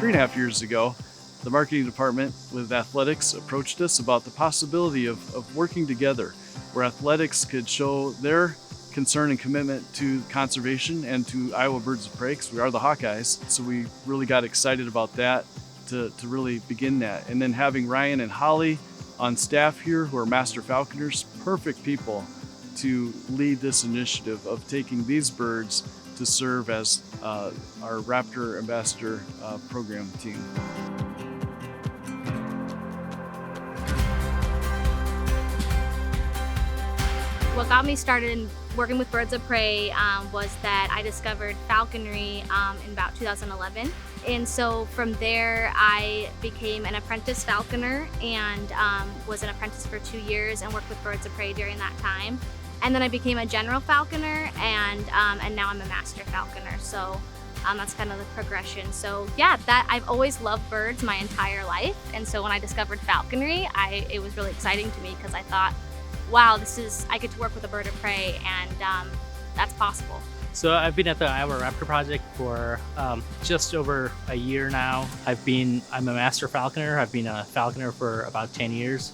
3.5 years ago, the marketing department with athletics approached us about the possibility of working together, where athletics could show their concern and commitment to conservation and to Iowa birds of prey, because we are the Hawkeyes. So we really got excited about that to really begin that. And then having Ryan and Holly on staff here, who are master falconers, perfect people to lead this initiative of taking these birds to serve as our Raptor Ambassador Program team. What got me started in working with birds of prey was that I discovered falconry in about 2011. And so from there, I became an apprentice falconer and was an apprentice for 2 years and worked with birds of prey during that time. And then I became a general falconer, and now I'm a master falconer. So that's kind of the progression. So yeah, I've always loved birds my entire life. And so when I discovered falconry, it was really exciting to me because I thought, wow, I get to work with a bird of prey, and that's possible. So I've been at the Iowa Raptor Project for just over a year now. I'm a master falconer. I've been a falconer for about 10 years.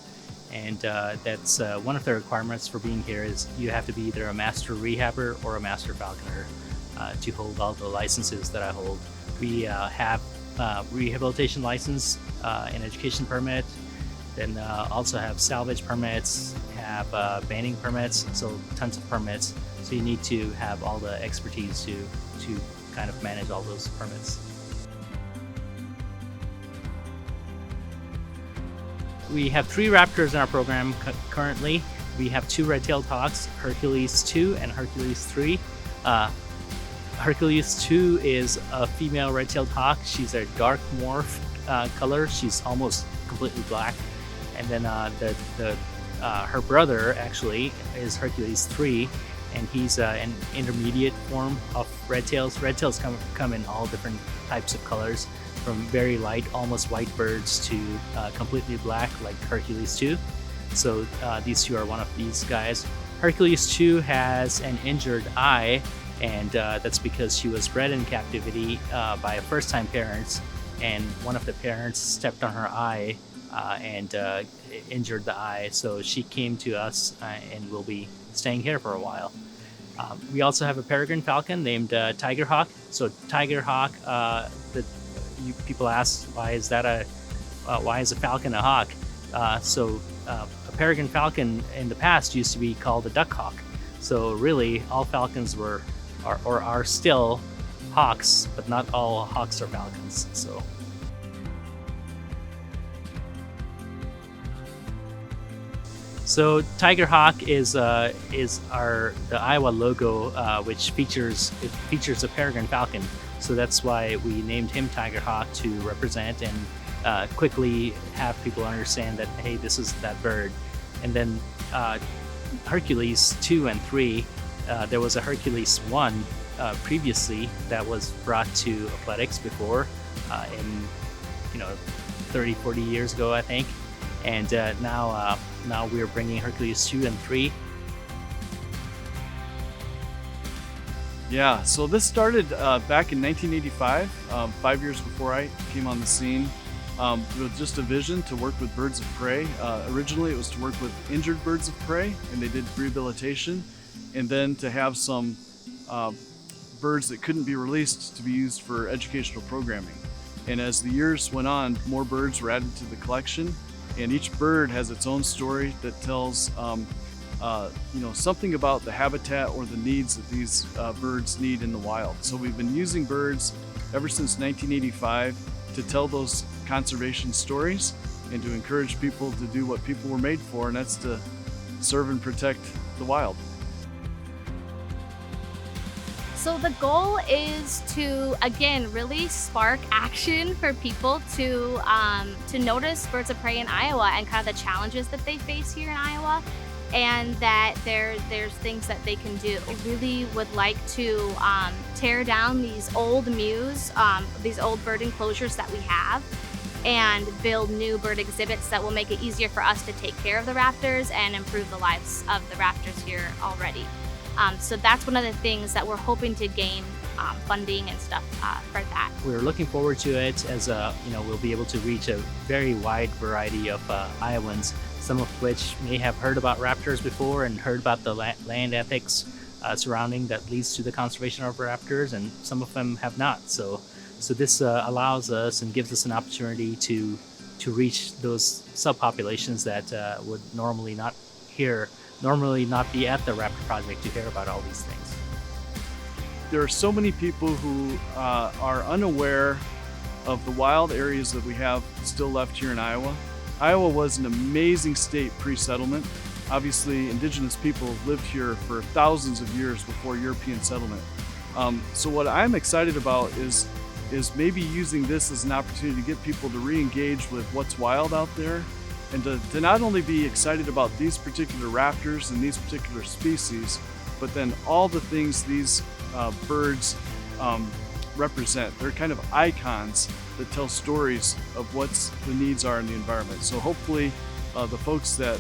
And that's one of the requirements for being here is you have to be either a master rehabber or a master falconer to hold all the licenses that I hold. We have rehabilitation license, an education permit, then also have salvage permits, have banding permits, so tons of permits. So you need to have all the expertise to kind of manage all those permits. We have 3 raptors in our program currently. We have 2 red-tailed hawks, Hercules 2 and Hercules 3. Hercules 2 is a female red-tailed hawk. She's a dark morph color. She's almost completely black. And then her brother actually is Hercules 3, and he's an intermediate form of red tails. Red tails come in all different types of colors, from very light, almost white birds to completely black, like Hercules 2. So these 2 are one of these guys. Hercules 2 has an injured eye, and that's because she was bred in captivity by first-time parents, and one of the parents stepped on her eye and injured the eye. So she came to us and will be staying here for a while. We also have a peregrine falcon named Tiger Hawk. So Tiger Hawk, people ask, why is a falcon a hawk? So a peregrine falcon in the past used to be called a duck hawk. So really, all falcons are still hawks, but not all hawks are falcons. So Tiger Hawk is the Iowa logo, which features a peregrine falcon. So that's why we named him Tiger Hawk, to represent and quickly have people understand that, hey, this is that bird. And then Hercules 2 and 3, there was a Hercules 1 previously that was brought to athletics before in 30, 40 years ago, I think. And now we're bringing Hercules 2 and 3. Yeah, so this started back in 1985, 5 years before I came on the scene, with just a vision to work with birds of prey. Originally it was to work with injured birds of prey, and they did rehabilitation, and then to have some birds that couldn't be released to be used for educational programming. And as the years went on, more birds were added to the collection, and each bird has its own story that tells something about the habitat or the needs that these birds need in the wild. So we've been using birds ever since 1985 to tell those conservation stories and to encourage people to do what people were made for, and that's to serve and protect the wild. So the goal is to, again, really spark action for people to notice birds of prey in Iowa and kind of the challenges that they face here in Iowa, and that there's things that they can do. I really would like to tear down these old mews, these old bird enclosures that we have, and build new bird exhibits that will make it easier for us to take care of the raptors and improve the lives of the raptors here already. So that's one of the things that we're hoping to gain funding and stuff for that. We're looking forward to it as we'll be able to reach a very wide variety of Iowans, some of which may have heard about raptors before and heard about the land ethics surrounding that leads to the conservation of raptors, and some of them have not. So this allows us and gives us an opportunity to reach those subpopulations that would normally not be at the Raptor Project to hear about all these things. There are so many people who are unaware of the wild areas that we have still left here in Iowa. Iowa was an amazing state pre-settlement. Obviously, indigenous people lived here for thousands of years before European settlement. So what I'm excited about is maybe using this as an opportunity to get people to re-engage with what's wild out there, and to not only be excited about these particular raptors and these particular species, but then all the things these birds represent. They're kind of icons that tell stories of what the needs are in the environment. So hopefully the folks that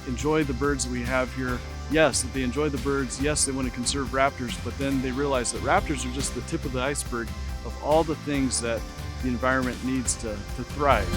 enjoy the birds that we have here, yes, that they enjoy the birds, yes, they want to conserve raptors, but then they realize that raptors are just the tip of the iceberg of all the things that the environment needs to thrive.